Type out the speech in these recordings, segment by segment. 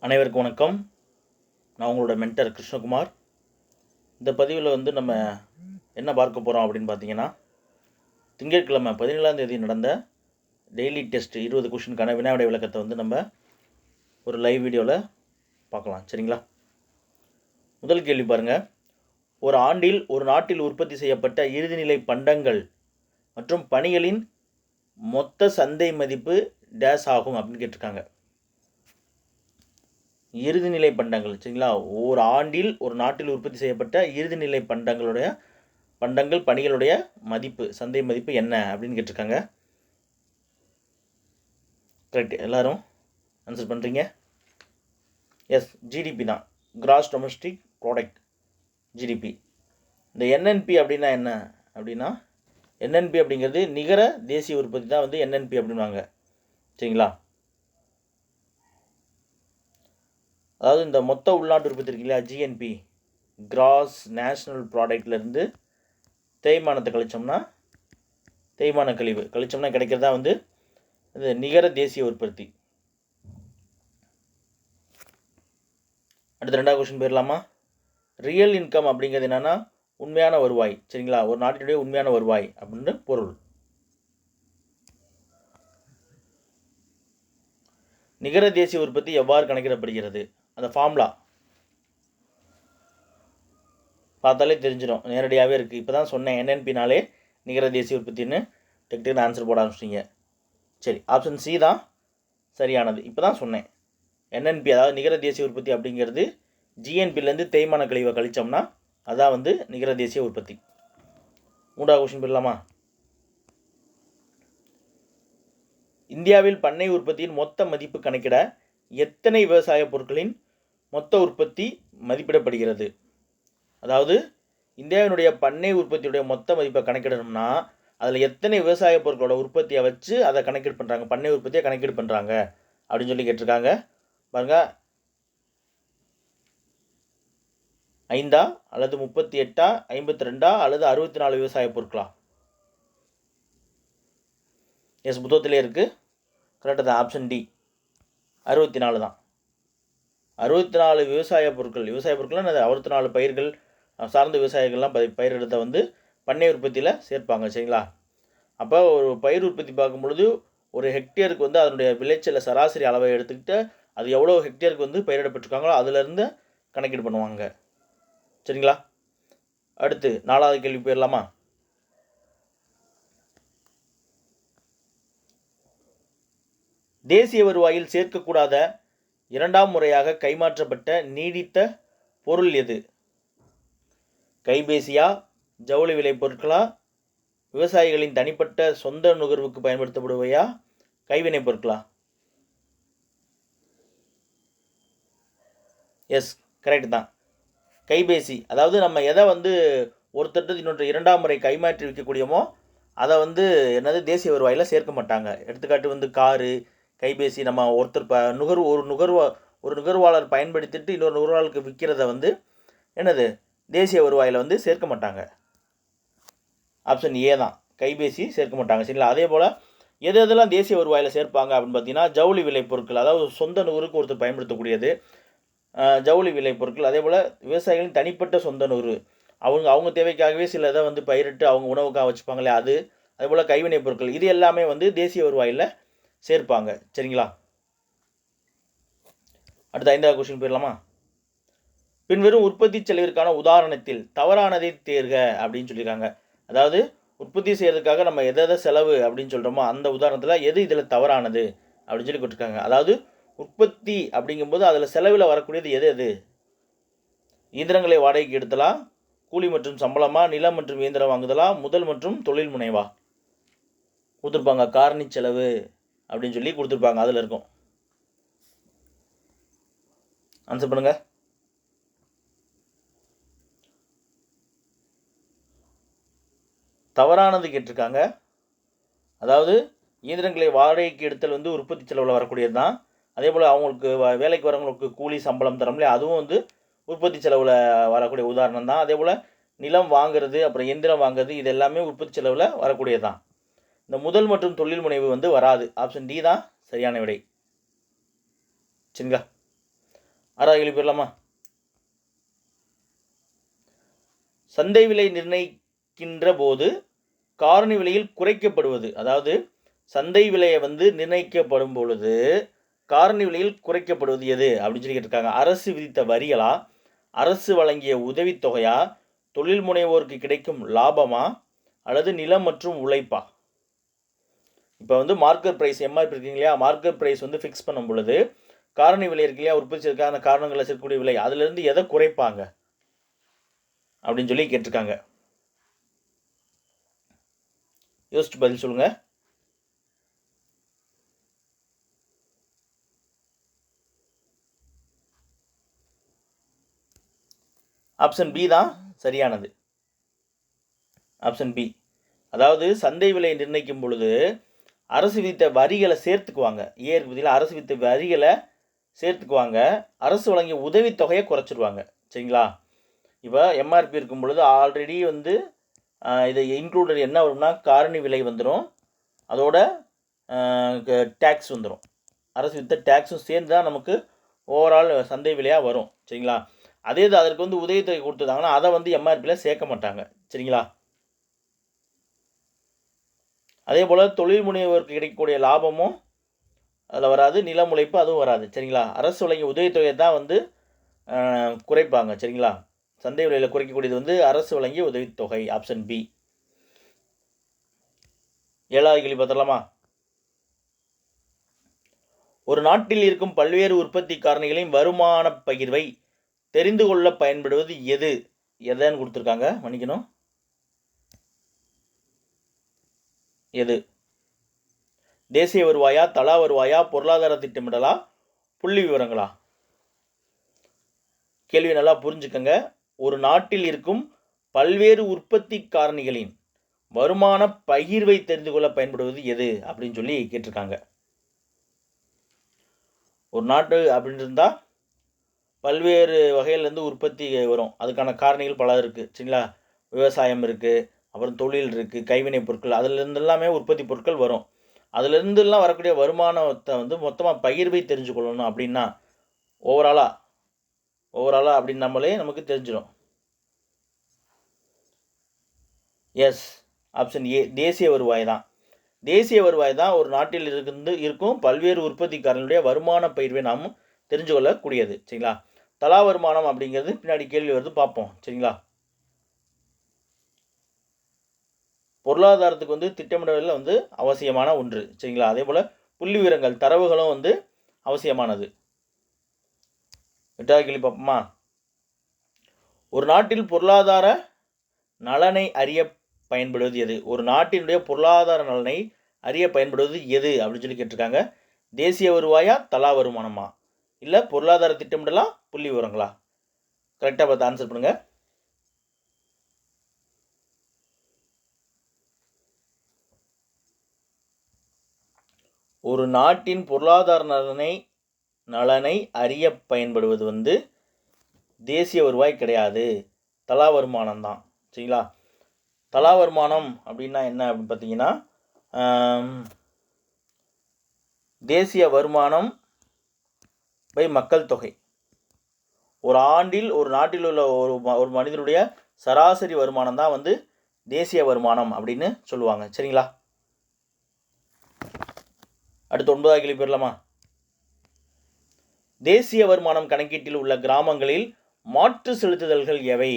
அனைவருக்கும் வணக்கம். நான் உங்களோட மென்டர் கிருஷ்ணகுமார். இந்த பதிவில் நம்ம என்ன பார்க்க போகிறோம் அப்படின்னு பார்த்தீங்கன்னா, திங்கட்கிழமை 17ஆம் தேதி நடந்த டெய்லி டெஸ்ட் 20 கொஷினுக்கான வினாவிடை விளக்கத்தை நம்ம ஒரு லைவ் வீடியோவில் பார்க்கலாம். சரிங்களா? முதல் கேள்வி பாருங்கள். ஒரு ஆண்டில் ஒரு நாட்டில் உற்பத்தி செய்யப்பட்ட இறுதிநிலை பண்டங்கள் மற்றும் பணிகளின் மொத்த சந்தை மதிப்பு டேஸ் ஆகும் அப்படின்னு கேட்டிருக்காங்க. இறுதிநிலை பண்டங்கள், சரிங்களா? ஒரு ஆண்டில் ஒரு நாட்டில் உற்பத்தி செய்யப்பட்ட இறுதிநிலை பண்டங்கள் பணிகளுடைய மதிப்பு, சந்தை மதிப்பு என்ன அப்படின்னு கேட்டிருக்காங்க. கரெக்ட், எல்லாரும் ஆன்சர் பண்ணுறீங்க. எஸ், ஜிடிபி தான், கிராஸ் டொமஸ்டிக் ப்ராடக்ட், ஜிடிபி. இந்த என்என்பி அப்படின்னா என்ன அப்படின்னா, என்என்பி அப்படிங்கிறது நிகர தேசிய உற்பத்தி தான் என்என்பி அப்படின்வாங்க. சரிங்களா? அதாவது இந்த மொத்த உள்நாட்டு உற்பத்தி இருக்கு இல்லையா, ஜிஎன்பி, கிராஸ் நேஷ்னல் ப்ராடக்ட்லேருந்து தேய்மானத்தை கழிச்சோம்னா, தேய்மான கழிவு கழிச்சோம்னா கிடைக்கிறதா இது நிகர தேசிய உற்பத்தி. அடுத்த 2வது கொஸ்டின் போயிடலாமா? ரியல் இன்கம் அப்படிங்கிறது என்னென்னா உண்மையான வருவாய். சரிங்களா? ஒரு நாட்டினுடைய உண்மையான வருவாய் அப்படின்னு பொருள். நிகர தேசிய உற்பத்தி எவ்வாறு கணக்கிடப்படுகிறது? அந்த ஃபார்முலா பார்த்தாலே தெரிஞ்சிடும், நேரடியாகவே இருக்குது. இப்போ தான் சொன்னேன், என்என்பினாலே நிகர தேசிய உற்பத்தின்னு டெக்னிக்கல் ஆன்சர் போட ஆரம்பிச்சிட்டிங்க. சரி, ஆப்ஷன் சி தான் சரியானது. இப்போ தான் சொன்னேன், என்என்பி அதாவது நிகர தேசிய உற்பத்தி அப்படிங்கிறது ஜிஎன்பிலேருந்து தேய்மான கழிவை கழிச்சோம்னா அதான் நிகர தேசிய உற்பத்தி. 3வது கொஸ்டின் போயிடலாமா? இந்தியாவில் பண்ணை உற்பத்தியின் மொத்த மதிப்பு கணக்கிட எத்தனை விவசாய பொருட்களின் மொத்த உற்பத்தி மதிப்பிடப்படுகிறது? அதாவது இந்தியாவினுடைய பண்ணை உற்பத்தியுடைய மொத்த மதிப்பை கணக்கிடணும்னா அதில் எத்தனை விவசாய பொருட்களோட உற்பத்தியை வச்சு அதை கணக்கீடு பண்ணுறாங்க, பண்ணை உற்பத்தியை கணக்கீடு பண்ணுறாங்க அப்படின்னு சொல்லி கேட்டிருக்காங்க. பாருங்க, 5 அல்லது 38 52 அல்லது 64 விவசாய பொருட்களா? எஸ், புத்தகத்திலே இருக்குது. கரெக்டாக தான், ஆப்ஷன் டி 64 தான். 64 விவசாய பொருட்கள்னால் 64 பயிர்கள் சார்ந்த விவசாயிகள்லாம் பயிரிடத்தை பண்ணை உற்பத்தியில் சேர்ப்பாங்க. சரிங்களா? அப்போ ஒரு பயிர் உற்பத்தி பார்க்கும் பொழுது ஒரு ஹெக்டேருக்கு அதனுடைய விளைச்சலை சராசரி அளவை எடுத்துக்கிட்டு அது எவ்வளோ ஹெக்டேருக்கு பயிரிடப்பட்டிருக்காங்களோ அதிலிருந்து கணக்கீடு பண்ணுவாங்க. சரிங்களா? அடுத்து 4வது கேள்வி போயிடலாமா? தேசிய வருவாயில் சேர்க்கக்கூடாத 2ஆம் முறையாக கைமாற்றப்பட்ட நீடித்த பொருள் எது? கைபேசியா, ஜவுளி விலை பொருட்களா, விவசாயிகளின் தனிப்பட்ட சொந்த நுகர்வுக்கு பயன்படுத்தப்படுவையா, கைவினை பொருட்களா? எஸ், கரெக்ட் தான், கைபேசி. அதாவது நம்ம எதை ஒருத்தட்டு இன்னொன்று 2ஆம் முறை கைமாற்றி விற்கக்கூடியமோ அதை என்னது தேசிய வருவாயில் சேர்க்க மாட்டாங்க. எடுத்துக்காட்டு காரு, கைபேசி. நம்ம ஒருத்தர் ஒரு நுகர்வாளர் பயன்படுத்திட்டு இன்னொரு நுகர்வாளருக்கு விற்கிறத என்னது தேசிய வருவாயில் சேர்க்க மாட்டாங்க. ஆப்ஷன் ஏ தான், கைபேசி சேர்க்க மாட்டாங்க. சரிங்களா? அதே போல் எதெல்லாம் தேசிய வருவாயில் சேர்ப்பாங்க அப்படின்னு பார்த்தீங்கன்னா, ஜவுளி விலை பொருட்கள், அதாவது சொந்த நுகருக்கு ஒருத்தர் பயன்படுத்தக்கூடியது ஜவுளி விலை பொருட்கள். அதே போல் விவசாயிகளின் தனிப்பட்ட சொந்த நுகர்வு, அவங்க தேவைக்காகவே சில இதை பயிரிட்டு அவங்க உணவுக்காக வச்சுப்பாங்களே அது. அதே போல் கைவினை பொருட்கள், இது எல்லாமே தேசிய வருவாயில் சேர்ப்பாங்க. சரிங்களா? அடுத்த 5வது கொஸ்டின் போயிடலாமா? பின்வரும் உற்பத்தி செலவிற்கான உதாரணத்தில் தவறானதை தேர்க அப்படின்னு சொல்லியிருக்காங்க. அதாவது உற்பத்தி செய்யறதுக்காக நம்ம எதை செலவு அப்படின்னு சொல்கிறோமோ அந்த உதாரணத்தில் எது இதில் தவறானது அப்படின்னு சொல்லி கொடுத்துருக்காங்க. அதாவது உற்பத்தி அப்படிங்கும்போது அதில் செலவில் வரக்கூடியது எது? இயந்திரங்களை வாடகைக்கு எடுத்தலா, கூலி மற்றும் சம்பளமா, நிலம் மற்றும் இயந்திரம் வாங்குதலா, முதல் மற்றும் தொழில் முனைவா? கொடுத்துருப்பாங்க, காரணி செலவு அப்படின்னு சொல்லி கொடுத்துருப்பாங்க. அதில் இருக்கும். ஆன்சர் பண்ணுங்க. தவறானது கேட்டிருக்காங்க. அதாவது இயந்திரங்களை வாடகைக்கு எடுத்தல் உற்பத்தி செலவில் வரக்கூடியது தான். அதே போல் அவங்களுக்கு வேலைக்கு வரவங்களுக்கு கூலி சம்பளம் தரோம்லையே, அதுவும் உற்பத்தி செலவில் வரக்கூடிய உதாரணம் தான். அதே போல் நிலம் வாங்குறது, அப்புறம் எந்திரம் வாங்குறது, இது எல்லாமே உற்பத்தி செலவில் வரக்கூடியது தான். இந்த முதல் மற்றும் தொழில் முனைவு வராது. ஆப்ஷன் டி தான் சரியான விடை. சரிங்களா? 6வது கேள்வி போயிடலாமா? சந்தை விலை நிர்ணயிக்கின்ற போது காரணி விலையில் குறைக்கப்படுவது, அதாவது சந்தை விலையை வந்து நிர்ணயிக்கப்படும் பொழுது காரணி விலையில் குறைக்கப்படுவது எது அப்படின்னு சொல்லி கேட்டிருக்காங்க. அரசு விதித்த வரிகளா, அரசு வழங்கிய உதவித்தொகையா, தொழில் முனைவோருக்கு கிடைக்கும் லாபமா, அல்லது நிலம் மற்றும் உழைப்பா? இப்போ வந்து மார்க்கெட் ப்ரைஸ் எம்ஆர்பி இருக்குங்க இல்லையா, மார்க்கெட் ப்ரைஸ் வந்து ஃபிக்ஸ் பண்ணும் பொழுது காரணி விலை இருக்கு இல்லையா, உற்பத்தி செய்யறதுக்கான காரணங்களில் இருக்கக்கூடிய விலை, அதுலேருந்து எதை குறைப்பாங்க அப்படின்னு சொல்லி கேட்டிருக்காங்க. யோசிச்சு பதில் சொல்லுங்க. ஆப்ஷன் பி தான் சரியானது. Option B. அதாவது சந்தை விலை நிர்ணயிக்கும் பொழுது அரசு விதித்த வரிகளை சேர்த்துக்குவாங்க. ஏற்கு பதிலாக அரசு விதித்த வரிகளை சேர்த்துக்குவாங்க, அரசு வழங்கிய உதவித்தொகையை குறைச்சிடுவாங்க. சரிங்களா? இப்போ எம்ஆர்பி இருக்கும் பொழுது ஆல்ரெடி வந்து இதை இன்க்ளூடட் என்ன வரும்னா காரணி விலை வந்துடும், அதோட டேக்ஸ் வந்துடும். அரசு விதித்த டேக்ஸும் சேர்ந்து தான் நமக்கு ஓவரால் சந்தை விலையாக வரும். சரிங்களா? அதே இது அதற்கு வந்து உதவித்தொகை கொடுத்துருந்தாங்கன்னா அதை வந்து எம்ஆர்பியில் சேர்க்க மாட்டாங்க. சரிங்களா? அதே போல் தொழில் முனைவோருக்கு கிடைக்கக்கூடிய லாபமும் அதில் வராது, நிலம் உழைப்பு அதுவும் வராது. சரிங்களா? அரசு வழங்கிய உதவித்தொகையை தான் வந்து குறைப்பாங்க. சரிங்களா? சந்தை விலையில் குறைக்கக்கூடியது வந்து அரசு வழங்கிய உதவித்தொகை. Option B. 7வது கேள்வி பார்த்துடலாமா? ஒரு நாட்டில் இருக்கும் பல்வேறு உற்பத்தி காரணிகளின் வருமான பகிர்வை தெரிந்து கொள்ள பயன்படுவது எது? எதுன்னு கொடுத்துருக்காங்க, மன்னிக்கணும். எது? தேசிய வருவாயா, தலா வருவாயா, பொருளாதார திட்டமிடலா, புள்ளி விவரங்களா? கேள்வி நல்லா புரிஞ்சுக்கங்க. ஒரு நாட்டில் இருக்கும் பல்வேறு உற்பத்தி காரணிகளின் வருமான பகிர்வை தெரிந்து கொள்ள பயன்படுவது எது அப்படின்னு சொல்லி கேட்டிருக்காங்க. ஒரு நாட்டு அப்படின்னு இருந்தால் பல்வேறு வகையிலேருந்து உற்பத்தி வரும், அதுக்கான காரணிகள் பல இருக்குது. சரிங்களா? விவசாயம் இருக்குது, அப்புறம் தொழில் இருக்குது, கைவினை பொருட்கள், அதுலேருந்து எல்லாமே உற்பத்தி பொருட்கள் வரும். அதுலேருந்துலாம் வரக்கூடிய வருமானத்தை வந்து மொத்தமாக பகிர்வை தெரிஞ்சுக்கொள்ளணும் அப்படின்னா ஓவராலாக அப்படின்னு நம்மளே நமக்கு தெரிஞ்சிடும். எஸ், ஆப்ஷன் ஏ, தேசிய வருவாய் தான். தேசிய வருவாய் தான் ஒரு நாட்டில் இருக்கும் பல்வேறு உற்பத்திக்காரர்களுடைய வருமான பகிர்வை நாம் தெரிஞ்சு கொள்ளக்கூடியது. சரிங்களா? தலா வருமானம் அப்படிங்கிறது பின்னாடி கேள்வி வருது, பார்ப்போம். சரிங்களா? பொருளாதாரத்துக்கு வந்து திட்டமிடல் வந்து அவசியமான ஒன்று. சரிங்களா? அதே போல் புள்ளி விவரங்கள் தரவுகளும் வந்து அவசியமானது. 8வது கேள்வி பார்ப்போமா? ஒரு நாட்டில் பொருளாதார நலனை அறிய பயன்படுவது எது? ஒரு நாட்டினுடைய பொருளாதார நலனை அறிய பயன்படுவது எது அப்படின்னு சொல்லி கேட்டிருக்காங்க. தேசிய வருவாயா, தலா வருமானமா, இல்லை பொருளாதார திட்டமிடலா, புள்ளி விவரங்களா? கரெக்டாக பார்த்து ஆன்சர் பண்ணுங்க. ஒரு நாட்டின் பொருளாதார நலனை அறிய பயன்படுவது வந்து தேசிய வருவாய் கிடையாது, தலா வருமானம் தான். சரிங்களா? தலா வருமானம் அப்படின்னா என்ன அப்படின்னு பார்த்தீங்கன்னா, தேசிய வருமானம் பை மக்கள் தொகை. ஒரு ஆண்டில் ஒரு நாட்டில் உள்ள ஒரு மனிதனுடைய சராசரி வருமானம் தான் வந்து தேசிய வருமானம் அப்படின்னு சொல்லுவாங்க. சரிங்களா? அடுத்து 9வது கேள்வி போயிடலாமா? தேசிய வருமானம் கணக்கீட்டில் உள்ள கிராமங்களில் மாற்று செலுத்துதல்கள் எவை?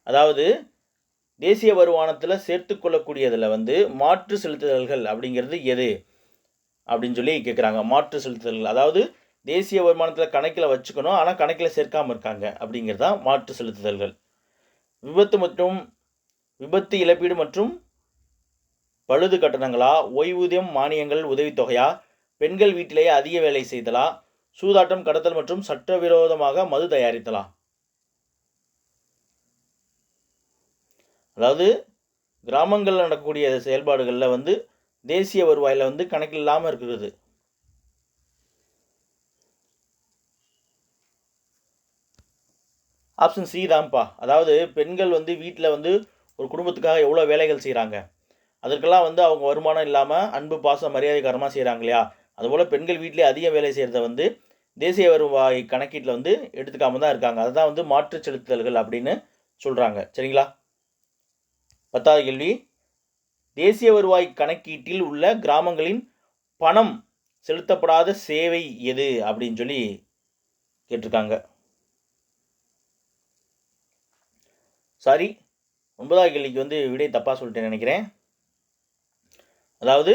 அதாவது தேசிய வருமானத்தில் சேர்த்து கொள்ளக்கூடியதில் வந்து மாற்று செலுத்துதல்கள் அப்படிங்கிறது எது அப்படின்னு சொல்லி கேட்குறாங்க. மாற்று செலுத்துதல்கள் அதாவது தேசிய வருமானத்தில் கணக்கில் வச்சுக்கணும், ஆனால் கணக்கில் சேர்க்காமல் இருக்காங்க அப்படிங்கிறது தான் மாற்று செலுத்துதல்கள். விபத்து இழப்பீடு மற்றும் பழுது கட்டணங்களா, ஓய்வூதியம், மானியங்கள், உதவித்தொகையா, பெண்கள் வீட்டிலேயே அதிக வேலை செய்தலா, சூதாட்டம், கடத்தல் மற்றும் சட்டவிரோதமாக மது தயாரித்தலா? அதாவது கிராமங்களில் நடக்கக்கூடிய செயல்பாடுகளில் வந்து தேசிய வருவாயில் வந்து கணக்கில் இல்லாமல் இருக்கிறது. ஆப்ஷன் சி தான்ப்பா. அதாவது பெண்கள் வந்து வீட்டில் வந்து ஒரு குடும்பத்துக்காக எவ்வளோ வேலைகள் செய்கிறாங்க, அதற்கெல்லாம் வந்து அவங்க வருமானம் இல்லாமல் அன்பு, பாசம், மரியாதை காரணமாக செய்கிறாங்க இல்லையா? அதுபோல் பெண்கள் வீட்டிலே அதிக வேலை செய்கிறத வந்து தேசிய வருவாய் கணக்கீட்டில் வந்து எடுத்துக்காம தான் இருக்காங்க. அதுதான் வந்து மாற்று செலுத்துதல்கள் அப்படின்னு சொல்கிறாங்க. சரிங்களா? 10வது கேள்வி, தேசிய வருவாய் கணக்கீட்டில் உள்ள கிராமங்களின் பணம் செலுத்தப்படாத சேவை எது அப்படின்னு சொல்லி கேட்டிருக்காங்க. சாரி, 9வது கேள்விக்கு வந்து விடை தப்பாக சொல்லிட்டேன்னு நினைக்கிறேன். அதாவது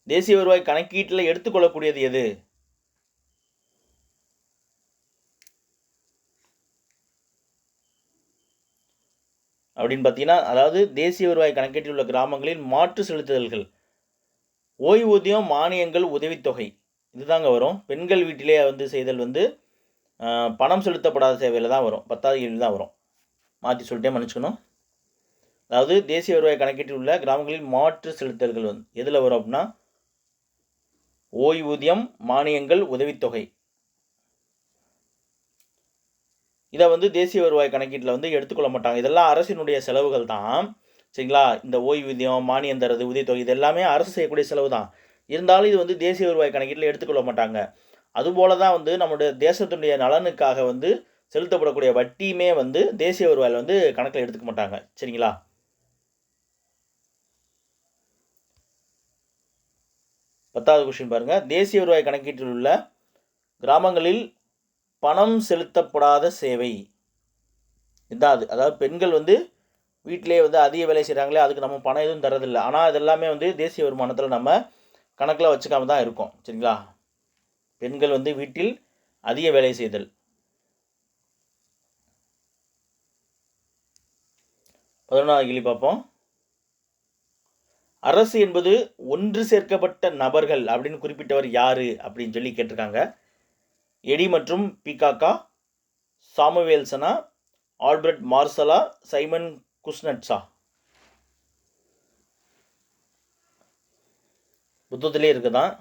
தேசிய வருவாய் கணக்கீட்டில் எடுத்துக்கொள்ளக்கூடியது எது? அப்படின்னு பார்த்தீங்கன்னா, அதாவது தேசிய வருவாய் கணக்கீட்டில் உள்ள கிராமங்களில் மாற்று செலுத்துதல்கள், ஓய்வூதியம், மானியங்கள், உதவித்தொகை இதுதாங்க வரும். பெண்கள் வீட்டிலே வந்து செய்தல் வந்து பணம் செலுத்தப்படாத சேவையில் தான் வரும். 10வது கேள்வி தான் வரும். மாற்றி சொல்லிட்டே மன்னிச்சுக்கணும். அதாவது தேசிய வருவாய் கணக்கீட்டில் உள்ள கிராமங்களில் மாற்று செலுத்தல்கள் வந்து எதில் வரும் அப்படின்னா, ஓய்வூதியம், மானியங்கள், உதவித்தொகை இதை வந்து தேசிய வருவாய் கணக்கீட்டில் வந்து எடுத்துக்கொள்ள மாட்டாங்க. இதெல்லாம் அரசினுடைய செலவுகள் தான். சரிங்களா? இந்த ஓய்வூதியம், மானியம் தரது, உதவித்தொகை இது எல்லாமே அரசு செய்யக்கூடிய செலவு தான். இருந்தாலும் இது வந்து தேசிய வருவாய் கணக்கீட்டில் எடுத்துக்கொள்ள மாட்டாங்க. அதுபோல தான் வந்து நம்முடைய தேசத்தினுடைய நலனுக்காக வந்து செலுத்தப்படக்கூடிய வட்டியுமே வந்து தேசிய வருவாயில் வந்து கணக்கில் எடுத்துக்க மாட்டாங்க. சரிங்களா? பத்தாவது கொஸ்டின் பாருங்கள். தேசிய வருவாய் கணக்கீட்டில் உள்ள கிராமங்களில் பணம் செலுத்தப்படாத சேவை இதுதான் அது. அதாவது பெண்கள் வந்து வீட்டிலே வந்து அதிக வேலை செய்கிறாங்களே, அதுக்கு நம்ம பணம் எதுவும் தரதில்லை. ஆனால் அது எல்லாமே வந்து தேசிய வருமானத்தில் நம்ம கணக்கில் வச்சுக்காம தான் இருக்கும். சரிங்களா? பெண்கள் வந்து வீட்டில் அதிக வேலை செய்தல். 11வது கேள்வி பார்ப்போம். அரசு என்பது ஒன்று சேர்க்கப்பட்ட நபர்கள் அப்படின்னு குறிப்பிட்டவர் யாரு அப்படின்னு சொல்லி கேட்டிருக்காங்க. எடி மற்றும் பிகாக்கா, சாமுவேல்சனா, ஆல்பர்ட் மார்சலா, சைமன் குஸ்னட்ஸா? புத்தகத்திலே இருக்குதான்.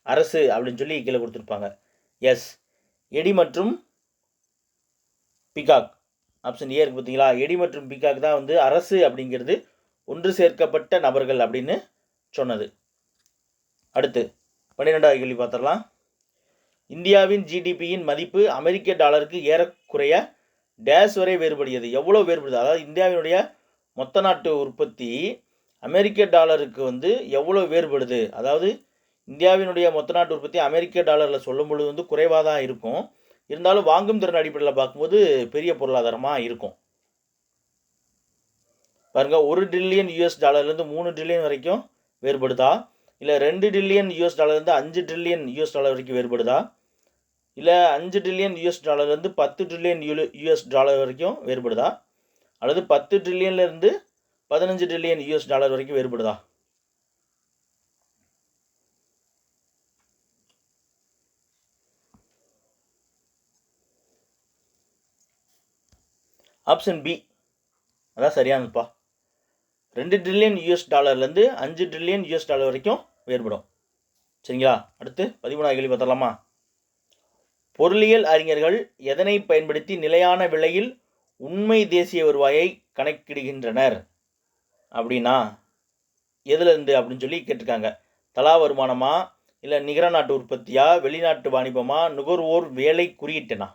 அரசு அப்படின்னு சொல்லி கீழே கொடுத்துருப்பாங்க. எஸ், எடி மற்றும் பிகாக். ஆப்ஷன் ஏ இருக்குது பார்த்தீங்களா? எடி மற்றும் பிகாக் தான் வந்து அரசு அப்படிங்கிறது ஒன்று சேர்க்கப்பட்ட நபர்கள் அப்படின்னு சொன்னது. அடுத்து 12வது கேள்வி பார்த்துடலாம். இந்தியாவின் ஜிடிபியின் மதிப்பு அமெரிக்க டாலருக்கு ஏறக்குறைய டேஸ் வரை வேறுபடுகிறது. எவ்வளோ வேறுபடுது? அதாவது இந்தியாவினுடைய மொத்த நாட்டு உற்பத்தி அமெரிக்க டாலருக்கு வந்து எவ்வளோ வேறுபடுது? அதாவது இந்தியாவினுடைய மொத்த நாட்டு உற்பத்தி அமெரிக்க டாலரில் சொல்லும் பொழுது வந்து குறைவாக தான் இருக்கும். இருந்தாலும் வாங்கும் திறன் அடிப்படையில் பார்க்கும்போது பெரிய பொருளாதாரமாக இருக்கும். பாருங்கள், 1 ட்ரில்லியன் யூஎஸ் டாலர்லேருந்து 3 ட்ரில்லியன் வரைக்கும் வேறுபடுதா? இல்லை 2 ட்ரில்லியன் யூஎஸ் டாலர்லேருந்து 5 ட்ரில்லியன் யூஎஸ் டாலர் வரைக்கும் வேறுபடுதா? இல்லை 5 ட்ரில்லியன் யூஎஸ் டாலர்லேருந்து 10 ட்ரில்லியன் யூஎஸ் டாலர் வரைக்கும் வேறுபடுதா? அல்லது 10 ட்ரில்லியன்லேருந்து 15 ட்ரில்லியன் யூஎஸ் டாலர் வரைக்கும் வேறுபடுதா? ஆப்ஷன் பி அதான் சரியானதுப்பா. 2 ட்ரில்லியன் யூஎஸ் டாலர்லேருந்து 5 ட்ரில்லியன் யூஎஸ் டாலர் வரைக்கும் வேறுபடும். சரிங்களா? அடுத்து 13வது கேள்வி பார்த்தலாமா? பொருளியல் அறிஞர்கள் எதனை பயன்படுத்தி நிலையான விலையில் உண்மை தேசிய வருவாயை கணக்கிடுகின்றனர் அப்படின்னா எதுலேருந்து அப்படின்னு சொல்லி கேட்டிருக்காங்க. தலா வருமானமா, இல்லை நிகர நாட்டு உற்பத்தியா, வெளிநாட்டு வாணிபமா, நுகர்வோர் வேலை குறியீட்டுனா?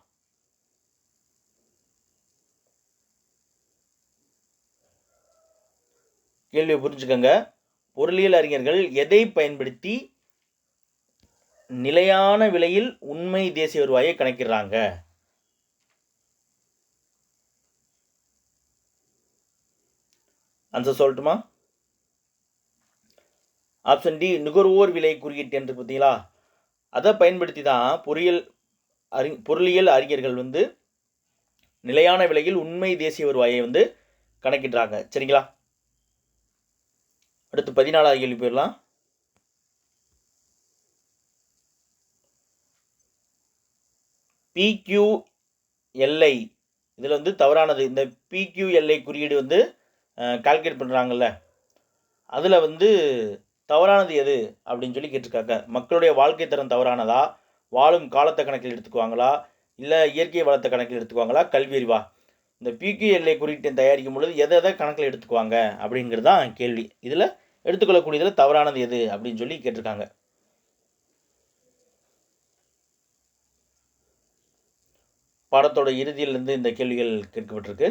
கேள்வியை புரிஞ்சுக்கோங்க. பொருளியல் அறிஞர்கள் எதை பயன்படுத்தி நிலையான விலையில் உண்மை தேசிய வருவாயை கணக்கிடுறாங்க? ஆன்சர் சொல்லட்டுமா? ஆப்ஷன் டி நுகர்வோர் விலை குறியீட்டு என்று பார்த்தீங்களா? அதை பயன்படுத்தி தான் பொருளியல் அறிஞர்கள் வந்து நிலையான விலையில் உண்மை தேசிய வருவாயை வந்து கணக்கிடுறாங்க. சரிங்களா? அடுத்து 14வது கேள்வி போயிடலாம். PQLI இதில் வந்து தவறானது. இந்த PQLI குறியீடு வந்து கால்குலேட் பண்ணுறாங்கல்ல, அதில் வந்து தவறானது எது அப்படின்னு சொல்லி கேட்டிருக்காங்க. மக்களுடைய வாழ்க்கை தரம் தவறானதா, வாழும் காலத்தை கணக்கில் எடுத்துக்குவாங்களா, இல்லை இயற்கை வளத்தை கணக்கில் எடுத்துக்குவாங்களா, கல்வி அறிவா? இந்த PQLI குறியீட்டை தயாரிக்கும் பொழுது எதை கணக்கில் எடுத்துக்குவாங்க அப்படிங்கிறது தான் கேள்வி. இதில் எடுத்துக்கொள்ளக்கூடியதில் தவறானது எது அப்படின்னு சொல்லி கேட்டிருக்காங்க. பாடத்தோட இறுதியிலிருந்து இந்த கேள்விகள் கேட்கப்பட்டிருக்கு.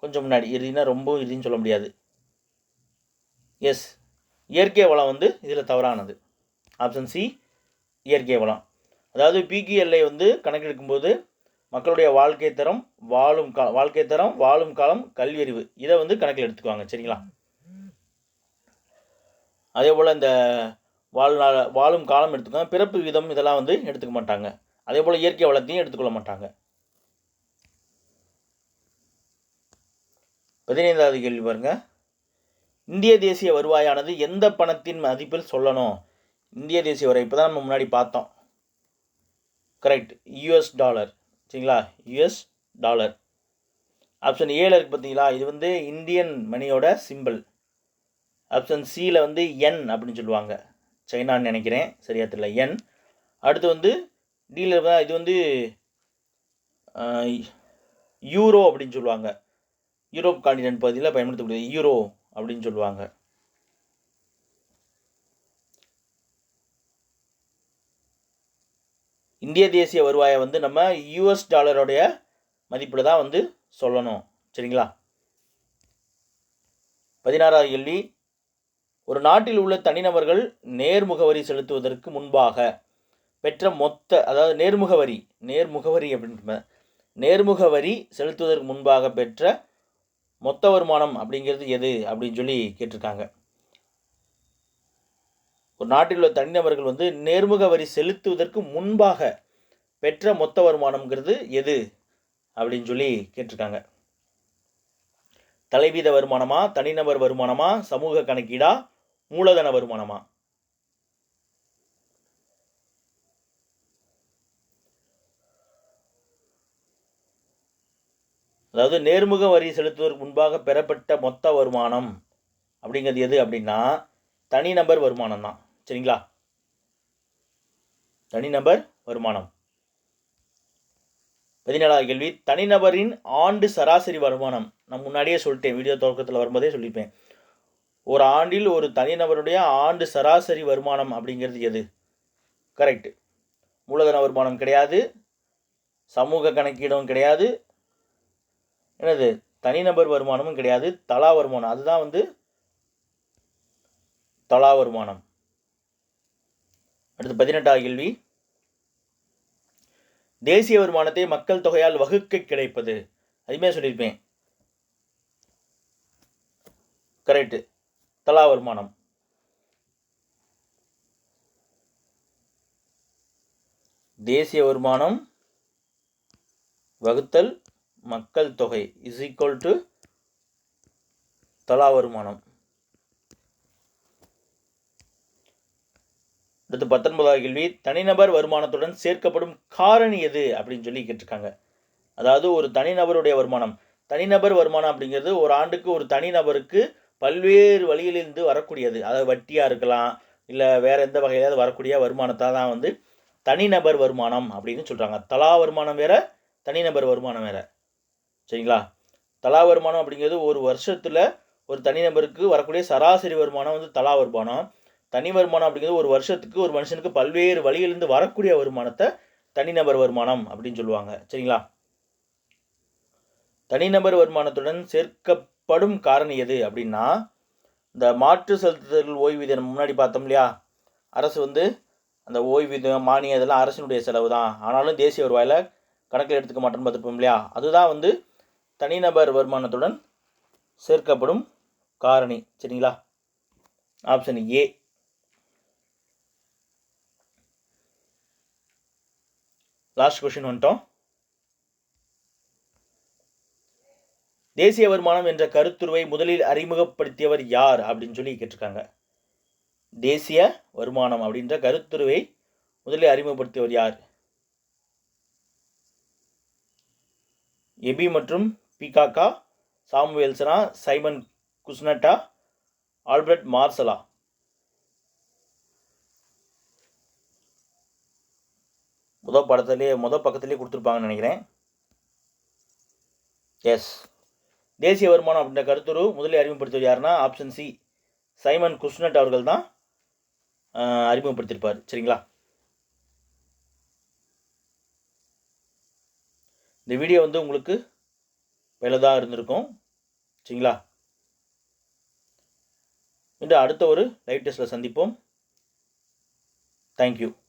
கொஞ்சம் முன்னாடி, இறுதினா ரொம்ப இறுதின்னு சொல்ல முடியாது. எஸ், இயற்கை வளம் வந்து இதில் தவறானது. ஆப்ஷன் சி இயற்கை வளம். அதாவது பிகிஎல்ஐ வந்து கணக்கெடுக்கும்போது மக்களுடைய வாழ்க்கை தரம், வாழும் காலம், கல்வியறிவு இதை வந்து கணக்கில் எடுத்துக்குவாங்க. சரிங்களா? அதே போல் இந்த வாழும் காலம் எடுத்துக்கோங்க, பிறப்பு வீதம் இதெல்லாம் வந்து எடுத்துக்க மாட்டாங்க. அதே போல் இயற்கை வளத்தையும் எடுத்துக்கொள்ள மாட்டாங்க. 15வது கேள்வி பாருங்க. இந்திய தேசிய வருவாயானது எந்த பணத்தின் மதிப்பில் சொல்லணும்? இந்திய தேசிய வருவாய் இப்போ தான் நம்ம முன்னாடி பார்த்தோம். Correct, US dollar. சரிங்களா? US dollar. ஆப்ஷன் ஏல இருக்குது பார்த்தீங்களா, இது வந்து இந்தியன் மணியோட சிம்பிள். ஆப்ஷன் சியில் வந்து என் அப்படின்னு சொல்லுவாங்க, சைனான்னு நினைக்கிறேன், சரியா தெரியல, என். அடுத்து வந்து டீலர் இது வந்து யூரோ அப்படின்னு சொல்லுவாங்க, யூரோப் காண்டினென்ட் பகுதியில் பயன்படுத்தக்கூடிய யூரோ அப்படின்னு சொல்லுவாங்க. இந்திய தேசிய வருவாயை வந்து நம்ம யூஎஸ் டாலருடைய மதிப்பில் தான் வந்து சொல்லணும். சரிங்களா? 16வது கேள்வி. ஒரு நாட்டில் உள்ள தனிநபர்கள் நேர்முகவரி செலுத்துவதற்கு முன்பாக பெற்ற அதாவது நேர்முகவரி அப்படின்ற நேர்முகவரி செலுத்துவதற்கு முன்பாக பெற்ற மொத்த வருமானம் அப்படிங்கிறது எது அப்படின்னு சொல்லி கேட்டிருக்காங்க. ஒரு நாட்டில் உள்ள தனிநபர்கள் வந்து நேர்முகவரி செலுத்துவதற்கு முன்பாக பெற்ற மொத்த வருமானம்ங்கிறது எது அப்படின்னு சொல்லி கேட்டிருக்காங்க. தலைவீத வருமானமா, தனிநபர் வருமானமா, சமூக கணக்கீடா, மூலதன வருமானமா? அதாவது நேர்முக வரி செலுத்துவதற்கு முன்பாக பெறப்பட்ட மொத்த வருமானம் அப்படிங்கிறது எது அப்படின்னா தனிநபர் வருமானம் தான். சரிங்களா? தனிநபர் வருமானம். 17வது கேள்வி. தனிநபரின் ஆண்டு சராசரி வருமானம். நான் முன்னாடியே சொல்லிட்டேன், வீடியோ துவக்கத்தில் வரும்போதே சொல்லியிருப்பேன். ஒரு ஆண்டில் ஒரு தனிநபருடைய ஆண்டு சராசரி வருமானம் அப்படிங்கிறது எது? கரெக்ட், மூலதன வருமானம் கிடையாது, சமூக கணக்கீடும் கிடையாது, என்னது தனிநபர் வருமானமும் கிடையாது, தலா வருமானம். அதுதான் வந்து தலா வருமானம். அடுத்து 18வது கேள்வி. தேசிய வருமானத்தை மக்கள் தொகையால் வகுக்க கிடைப்பது. அதுமே சொல்லியிருப்பேன், கரெக்ட், தலா வருமானம். தேசிய வருமானம் வகுத்தல் மக்கள் தொகை இஸ் ஈக்குவல் டு தலா வருமானம். அடுத்து 19வது கேள்வி. தனிநபர் வருமானத்துடன் சேர்க்கப்படும் காரணி எது அப்படின்னு சொல்லி கேட்டிருக்காங்க. அதாவது ஒரு தனிநபருடைய வருமானம், தனிநபர் வருமானம் அப்படிங்கிறது ஒரு ஆண்டுக்கு ஒரு தனிநபருக்கு பல்வேறு வழியிலிருந்து வரக்கூடியது. அதாவது வட்டியாக இருக்கலாம், இல்லை வேறு எந்த வகையிலாவது வரக்கூடிய வருமானத்தை தான் வந்து தனிநபர் வருமானம் அப்படின்னு சொல்கிறாங்க. தலா வருமானம் வேறு, தனிநபர் வருமானம் வேறு. சரிங்களா? தலா வருமானம் அப்படிங்கிறது ஒரு வருஷத்தில் ஒரு தனிநபருக்கு வரக்கூடிய சராசரி வருமானம் வந்து தலா வருமானம். தனி வருமானம் அப்படிங்கிறது ஒரு வருஷத்துக்கு ஒரு மனுஷனுக்கு பல்வேறு வழியிலிருந்து வரக்கூடிய வருமானத்தை தனிநபர் வருமானம் அப்படின்னு சொல்லுவாங்க. சரிங்களா? தனிநபர் வருமானத்துடன் சேர்க்கப்படும் காரணி எது அப்படின்னா இந்த மாற்று செலுத்துதல் ஓய்வூதியம். நம்ம முன்னாடி பார்த்தோம் இல்லையா, அரசு வந்து அந்த ஓய்வூதியம், மானியம் இதெல்லாம் அரசினுடைய செலவு தான், ஆனாலும் தேசிய வருவாயில் கணக்கில் எடுத்துக்க மாட்டோம்னு பார்த்துருப்போம் இல்லையா, அதுதான் வந்து தனிநபர் வருமானத்துடன் சேர்க்கப்படும் காரணி. சரிங்களா? Option A. லாஸ்ட் கொஸ்டின் வந்துட்டோம். தேசிய வருமானம் என்ற கருத்துருவை முதலில் அறிமுகப்படுத்தியவர் யார் அப்படின்னு சொல்லி கேட்டிருக்காங்க. தேசிய வருமானம் அப்படின்ற கருத்துருவை முதலில் அறிமுகப்படுத்தியவர் யார்? எபி மற்றும் பிகாக்கா, சாமுவேல்சனா, சைமன் குஸ்னட்டா, ஆல்பர்ட் மார்சலா? முதல் பக்கத்திலே கொடுத்துருப்பாங்கன்னு நினைக்கிறேன். எஸ், தேசிய வருமானம் அப்படின்ற கருத்துரு முதலில் அறிமுகப்படுத்தியவர் யாருன்னா ஆப்ஷன் சி, சைமன் குஸ்னட் அவர்கள் தான் அறிமுகப்படுத்தியிருப்பார். சரிங்களா? இந்த வீடியோ வந்து உங்களுக்கு பயனுள்ளதாக இருந்திருக்கும். சரிங்களா? மீண்டும் அடுத்த ஒரு லைவ் டெஸ்ட்டில் சந்திப்போம். தேங்க்யூ.